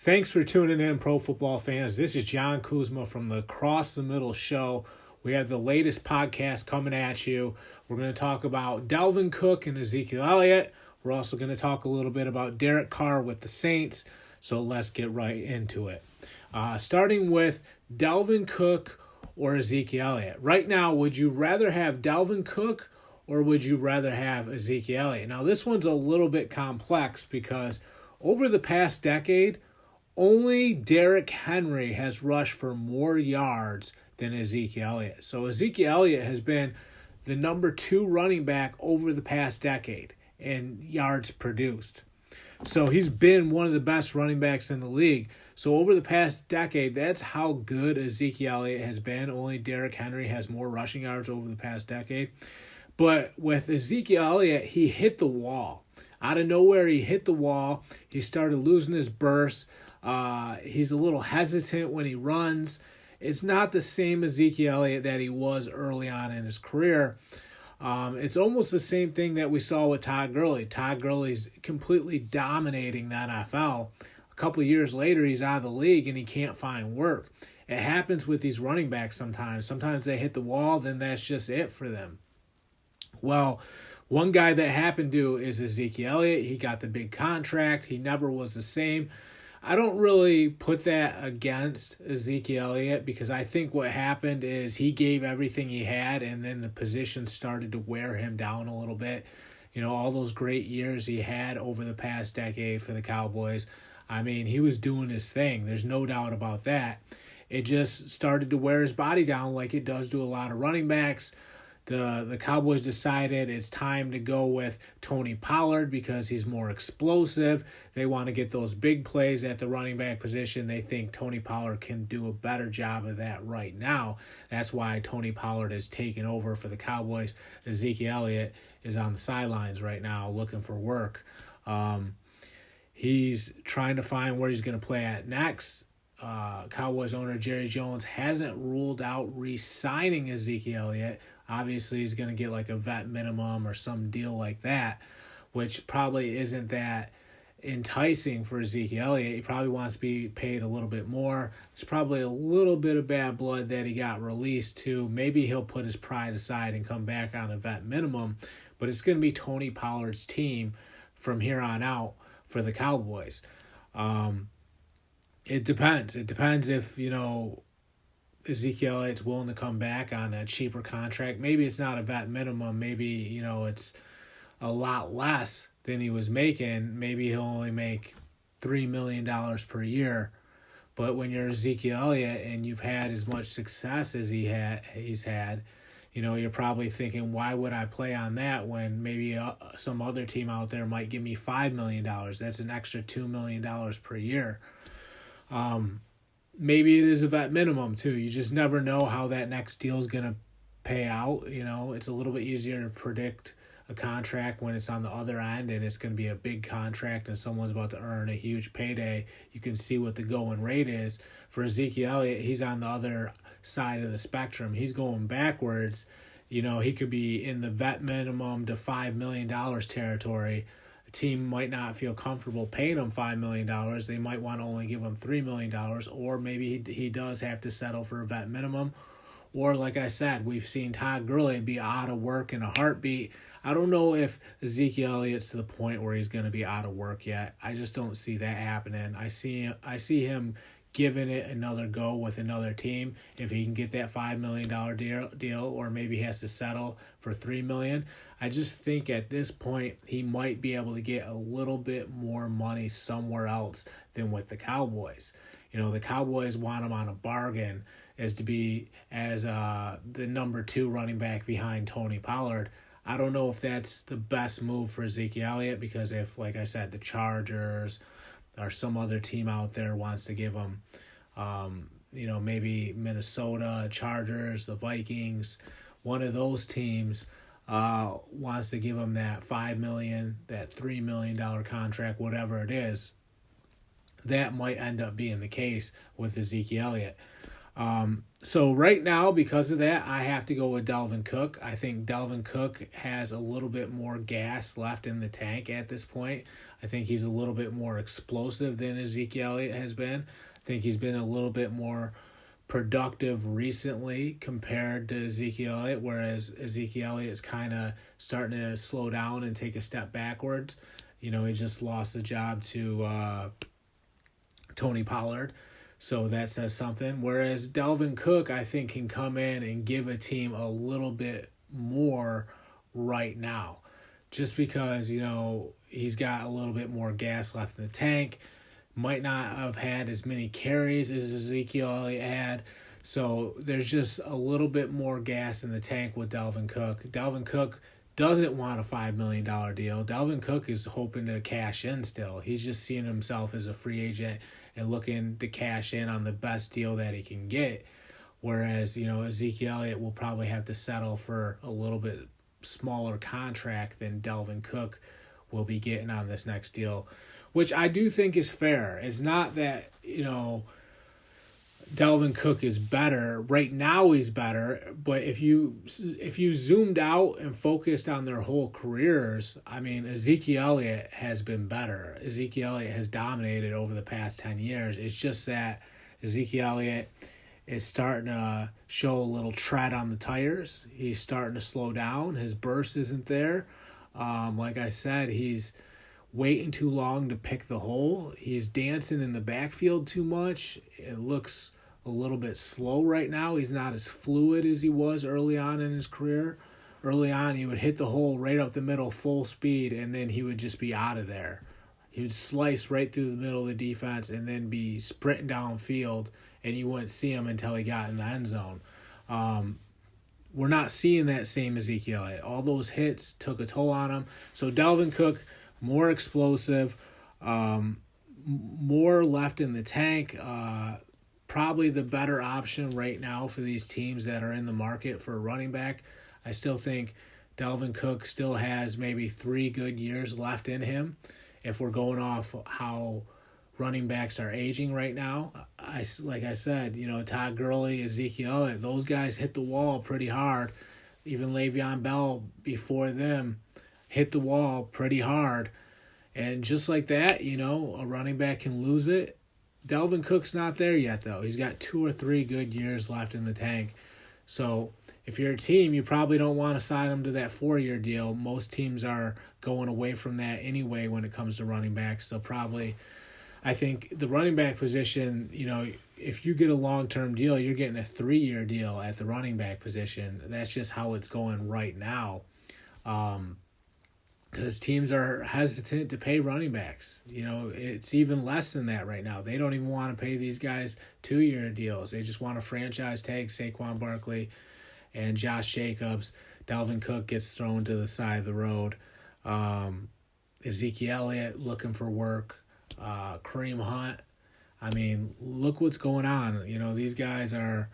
Thanks for tuning in, pro football fans. This is John Kuzma from the Cross the Middle Show. We have the latest podcast coming at you. We're going to talk about Dalvin Cook and Ezekiel Elliott. We're also going to talk a little bit about Carr with the Saints. So let's get right into it. Starting with Dalvin Cook or Ezekiel Elliott. Right now, would you rather have Dalvin Cook or would you rather have Ezekiel Elliott? Now, this one's a little bit complex because over the past decade, only Derrick Henry has rushed for more yards than Ezekiel Elliott. So Ezekiel Elliott has been the number 2 running back over the past decade in yards produced. So he's been one of the best running backs in the league. So over the past decade, that's how good Ezekiel Elliott has been. Only Derrick Henry has more rushing yards over the past decade. But with Ezekiel Elliott, he hit the wall. Out of nowhere, he hit the wall. He started losing his burst. He's a little hesitant when he runs. It's not the same Ezekiel Elliott that he was early on in his career. It's almost the same thing that we saw with Todd Gurley. Todd Gurley's completely dominating the NFL. A couple of years later, he's out of the league and he can't find work. It happens with these running backs sometimes. Sometimes they hit the wall, then that's just it for them. Well, one guy that happened to is Ezekiel Elliott. He got the big contract. He never was the same. I don't really put that against Ezekiel Elliott because I think what happened is he gave everything he had and then the position started to wear him down a little bit. You know, all those great years he had over the past decade for the Cowboys. I mean, he was doing his thing. There's no doubt about that. It just started to wear his body down like it does to a lot of running backs. The Cowboys decided it's time to go with Tony Pollard because he's more explosive. They want to get those big plays at the running back position. They think Tony Pollard can do a better job of that right now. That's why Tony Pollard is taking over for the Cowboys. Ezekiel Elliott is on the sidelines right now looking for work. He's trying to find where he's going to play at next. Cowboys owner Jerry Jones hasn't ruled out re-signing Ezekiel Elliott. Obviously, he's going to get like a vet minimum or some deal like that, which probably isn't that enticing for Ezekiel Elliott. He probably wants to be paid a little bit more. There's probably a little bit of bad blood that he got released to. Maybe he'll put his pride aside and come back on a vet minimum, but it's going to be Tony Pollard's team from here on out for the Cowboys. It depends. It depends if, Ezekiel Elliott's willing to come back on a cheaper contract. Maybe it's not a vet minimum. Maybe, it's a lot less than he was making. Maybe he'll only make $3 million per year. But when you're Ezekiel Elliott and you've had as much success as he's had, you're probably thinking, why would I play on that when maybe some other team out there might give me $5 million? That's an extra $2 million per year. Maybe it is a vet minimum too. You just never know how that next deal is going to pay out. It's a little bit easier to predict a contract when it's on the other end and it's going to be a big contract and someone's about to earn a huge payday. You can see what the going rate is. For Ezekiel Elliott, he's on the other side of the spectrum. He's going backwards. He could be in the vet minimum to $5 million territory. Team might not feel comfortable paying him $5 million. They might want to only give him $3 million, or maybe he does have to settle for a vet minimum. Or like I said, we've seen Todd Gurley be out of work in a heartbeat. I don't know if Ezekiel Elliott's to the point where he's going to be out of work yet. I just don't see that happening. I see him giving it another go with another team. If he can get that $5 million deal, or maybe he has to settle for $3 million. I just think at this point he might be able to get a little bit more money somewhere else than with the Cowboys. The Cowboys want him on a bargain as the number 2 running back behind Tony Pollard. I don't know if that's the best move for Ezekiel Elliott because if, like I said, the Chargers or some other team out there wants to give him, maybe Minnesota, Chargers, the Vikings, one of those teams wants to give him that $5 million, that $3 million contract, whatever it is, that might end up being the case with Ezekiel Elliott. So right now, because of that, I have to go with Dalvin Cook. I think Dalvin Cook has a little bit more gas left in the tank at this point. I think he's a little bit more explosive than Ezekiel Elliott has been. I think he's been a little bit more productive recently compared to Ezekiel Elliott, whereas Ezekiel Elliott is kind of starting to slow down and take a step backwards. He just lost the job to Tony Pollard. So that says something. Whereas Dalvin Cook, I think, can come in and give a team a little bit more right now. Just because, he's got a little bit more gas left in the tank. Might not have had as many carries as Ezekiel Elliott had. So there's just a little bit more gas in the tank with Dalvin Cook. Dalvin Cook doesn't want a $5 million deal. Dalvin Cook is hoping to cash in still. He's just seeing himself as a free agent and looking to cash in on the best deal that he can get. Whereas, Ezekiel Elliott will probably have to settle for a little bit smaller contract than Dalvin Cook will be getting on this next deal, which I do think is fair. It's not that, Dalvin Cook is better. Right now he's better, but if you zoomed out and focused on their whole careers, Ezekiel Elliott has been better. Ezekiel Elliott has dominated over the past 10 years. It's just that Ezekiel Elliott is starting to show a little tread on the tires. He's starting to slow down. His burst isn't there. Like I said, he's waiting too long to pick the hole. He's dancing in the backfield too much. It looks a little bit slow right now. He's not as fluid as he was early on in his career. Early on, he would hit the hole right up the middle, full speed, and then he would just be out of there. He would slice right through the middle of the defense and then be sprinting downfield, and you wouldn't see him until he got in the end zone. We're not seeing that same Ezekiel Elliott. All those hits took a toll on him. So Dalvin Cook, more explosive, more left in the tank, probably the better option right now for these teams that are in the market for a running back. I still think Dalvin Cook still has maybe 3 good years left in him if we're going off how running backs are aging right now. Like I said, Todd Gurley, Ezekiel Elliott, those guys hit the wall pretty hard. Even Le'Veon Bell before them hit the wall pretty hard. And just like that, a running back can lose it. Dalvin Cook's not there yet, though. He's got 2 or 3 good years left in the tank. So if you're a team, you probably don't want to sign him to that 4-year deal. Most teams are going away from that anyway when it comes to running backs. They'll probably, I think the running back position, if you get a long-term deal, you're getting a 3-year deal at the running back position. That's just how it's going right now. Because teams are hesitant to pay running backs. It's even less than that right now. They don't even want to pay these guys 2-year deals. They just want to franchise tag Saquon Barkley and Josh Jacobs. Dalvin Cook gets thrown to the side of the road. Ezekiel Elliott looking for work. Kareem Hunt. Look what's going on. These guys are...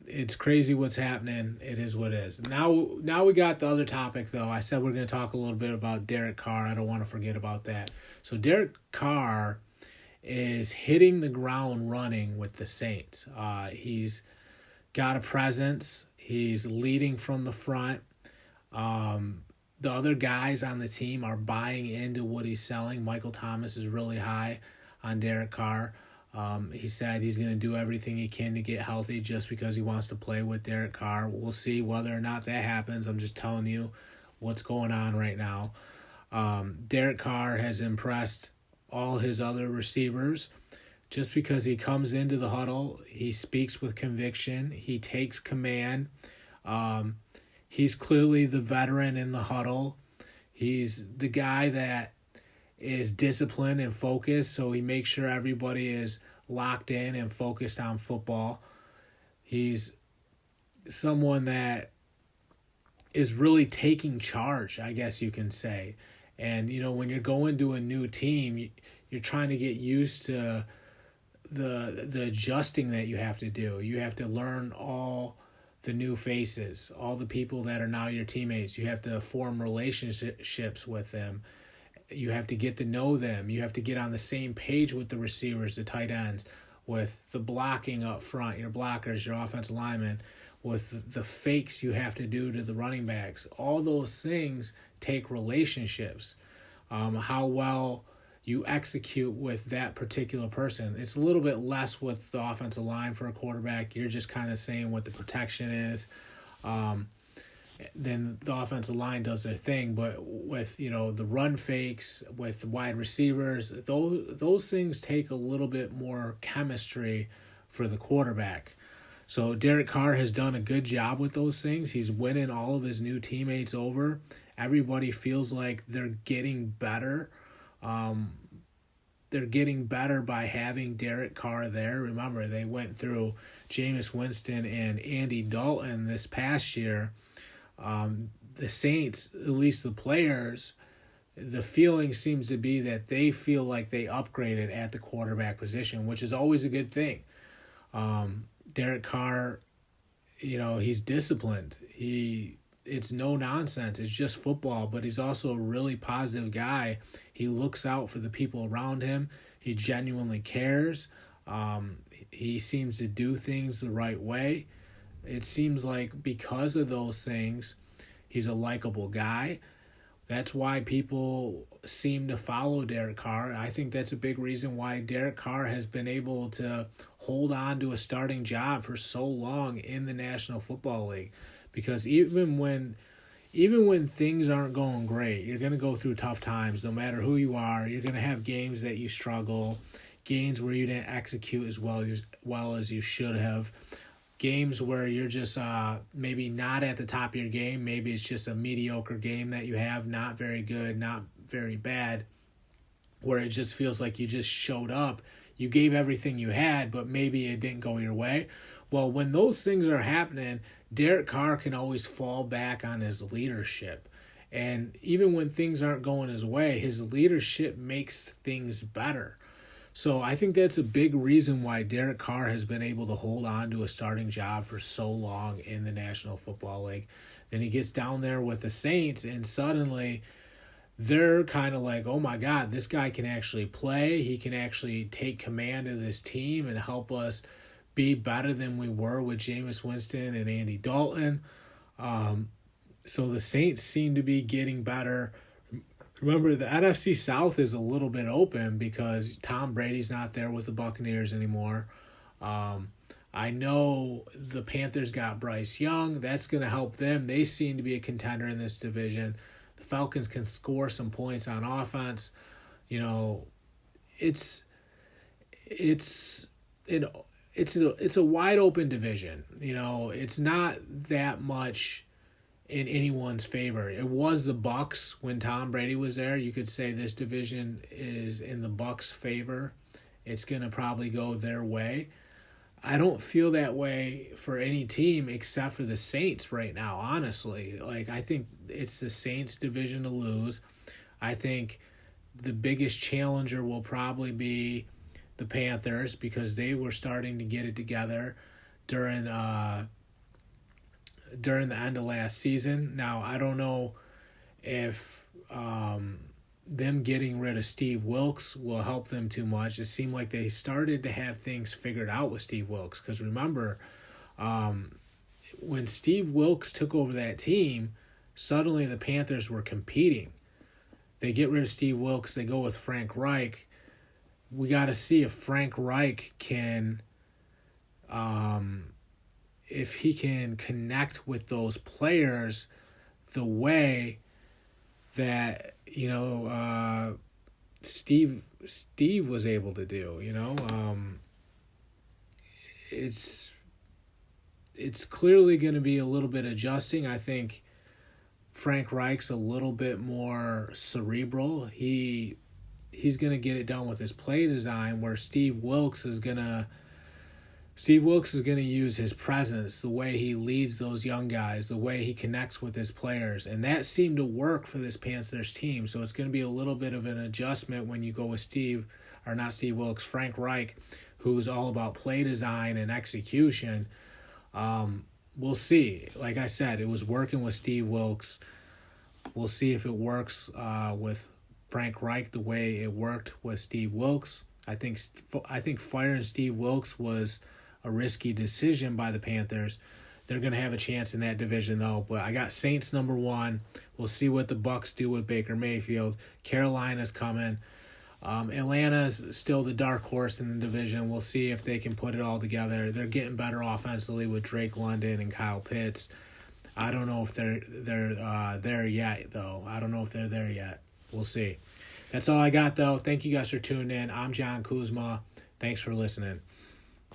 It's crazy what's happening. It is what it is. Now we got the other topic, though. I said we're going to talk a little bit about Derek Carr. I don't want to forget about that. So Derek Carr is hitting the ground running with the Saints. He's got a presence. He's leading from the front. The other guys on the team are buying into what he's selling. Michael Thomas is really high on Derek Carr. He said he's going to do everything he can to get healthy just because he wants to play with Derek Carr. We'll see whether or not that happens. I'm just telling you what's going on right now. Derek Carr has impressed all his other receivers just because he comes into the huddle. He speaks with conviction. He takes command. He's clearly the veteran in the huddle. He's the guy that is disciplined and focused, so he makes sure everybody is locked in and focused on football. He's someone that is really taking charge, I guess you can say. And, when you're going to a new team, you're trying to get used to the adjusting that you have to do. You have to learn all the new faces, all the people that are now your teammates. You have to form relationships with them. You have to get to know them. You have to get on the same page with the receivers, the tight ends, with the blocking up front, your blockers, your offensive linemen, with the fakes you have to do to the running backs. All those things take relationships. How well you execute with that particular person. It's a little bit less with the offensive line for a quarterback. You're just kind of saying what the protection is. Then the offensive line does their thing. But with, the run fakes, with wide receivers, those things take a little bit more chemistry for the quarterback. So Derek Carr has done a good job with those things. He's winning all of his new teammates over. Everybody feels like they're getting better. They're getting better by having Derek Carr there. Remember, they went through Jameis Winston and Andy Dalton this past year. The Saints, at least the players, the feeling seems to be that they feel like they upgraded at the quarterback position, which is always a good thing. Derek Carr, he's disciplined. It's no nonsense. It's just football, but he's also a really positive guy. He looks out for the people around him. He genuinely cares. He seems to do things the right way. It seems like because of those things, he's a likable guy. That's why people seem to follow Derek Carr. I think that's a big reason why Derek Carr has been able to hold on to a starting job for so long in the National Football League. Because even when things aren't going great, you're going to go through tough times. No matter who you are, you're going to have games that you struggle, games where you didn't execute as well as you should have, games where you're just maybe not at the top of your game. Maybe it's just a mediocre game that you have, not very good, not very bad, where it just feels like you just showed up. You gave everything you had, but maybe it didn't go your way. Well, when those things are happening, Derek Carr can always fall back on his leadership. And even when things aren't going his way, his leadership makes things better. So I think that's a big reason why Derek Carr has been able to hold on to a starting job for so long in the National Football League. Then he gets down there with the Saints, and suddenly they're kind of like, oh my God, this guy can actually play. He can actually take command of this team and help us be better than we were with Jameis Winston and Andy Dalton. So the Saints seem to be getting better. Remember, the NFC South is a little bit open because Tom Brady's not there with the Buccaneers anymore. I know the Panthers got Bryce Young. That's going to help them. They seem to be a contender in this division. The Falcons can score some points on offense. It's a wide open division. It's not that much in anyone's favor. It was the Bucs when Tom Brady was there. You could say this division is in the Bucs' favor. It's going to probably go their way. I don't feel that way for any team except for the Saints right now, honestly. I think it's the Saints' division to lose. I think the biggest challenger will probably be the Panthers because they were starting to get it together during the end of last season. Now, I don't know if them getting rid of Steve Wilks will help them too much. It seemed like they started to have things figured out with Steve Wilks because remember, when Steve Wilks took over that team, suddenly the Panthers were competing. They get rid of Steve Wilks. They go with Frank Reich. We got to see if Frank Reich can if he can connect with those players the way that Steve was able to do. It's clearly going to be a little bit adjusting. I think Frank Reich's a little bit more cerebral. He's going to get it done with his play design, where Steve Wilks is going to use his presence, the way he leads those young guys, the way he connects with his players. And that seemed to work for this Panthers team. So it's going to be a little bit of an adjustment when you go with Frank Reich, who's all about play design and execution. We'll see. Like I said, it was working with Steve Wilks. We'll see if it works with Frank Reich the way it worked with Steve Wilks. I think firing Steve Wilkes was a risky decision by the Panthers. They're going to have a chance in that division, though. But I got Saints number 1. We'll see what the Bucs do with Baker Mayfield. Carolina's coming. Atlanta's still the dark horse in the division. We'll see if they can put it all together. They're getting better offensively with Drake London and Kyle Pitts. I don't know if they're there yet, though. I don't know if they're there yet. We'll see. That's all I got, though. Thank you guys for tuning in. I'm John Kuzma. Thanks for listening.